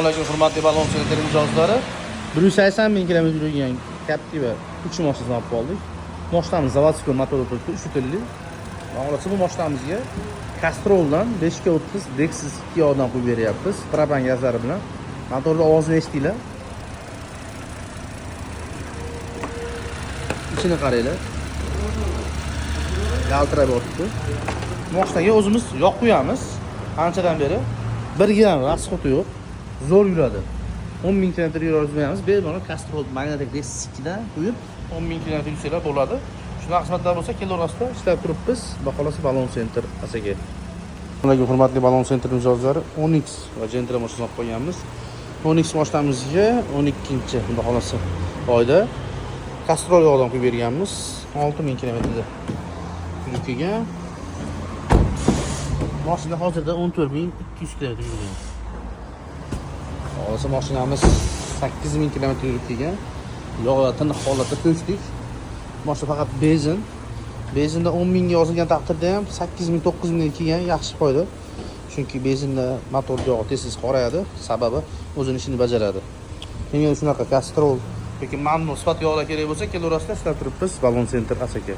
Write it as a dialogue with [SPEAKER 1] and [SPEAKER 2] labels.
[SPEAKER 1] Assalomu alaykum hurmatli balon sentr mijozlari. 180 ming kilometr yurgan Captiva 3 mashinasini olib qoldik. Mashinamiz заводской motorda turibdi, 3 litrli. Ma'lumotsi bu mashinamizga Castroldan 530 Dexis 2 yordam qo'yib beryapmiz. Propan gazlari bilan. Motorda ovozini eshitinglar. İçini qaranglar. Yaltirab o'tibdi. Mashinaga o'zimiz yoq qo'yamiz. Anchadan beri birga ham rasxoti yo'q. Zo'r yuradi. 10 ming kilometr yuraveramiz. Bemalol Castrol magnetik Dexis 2 dan qo'yib 10 ming kilometr yursanglar bo'ladi. Shunaqa xizmatlar bo'lsa, kelaverasizlar, ishlab turibmiz. Baholasi Balon Center asaga. Assalomu hurmatli Balon Center mijozlari, Onyx va Gentra mashinasini olib qo'yganmiz. Onyx mashinamizga 12-chi baholasi oyda Castrol yordam qo'yib berganmiz. 6 ming kilometrda yurib kelgan. Mashina hozirda 14 ming 200 kilometr yurgan. Hozir mashinamiz 8 ming kilometr yurib kelgan. Yog'atini holatda ko'chdik. Mashina faqat benzin. Benzinda 10 mingga yozilgan taqdirda ham 8 ming 9 mingdan kelgan yaxshi foyda. Chunki benzinda motor yog'i tez-tez qorayadi, sababi o'zining ishini bajaradi. Menga shunaqa Castrol yoki Manno sifat yog'lar kerak bo'lsa, kelaverasizlar, ishlab turibmiz Balon Center asaka.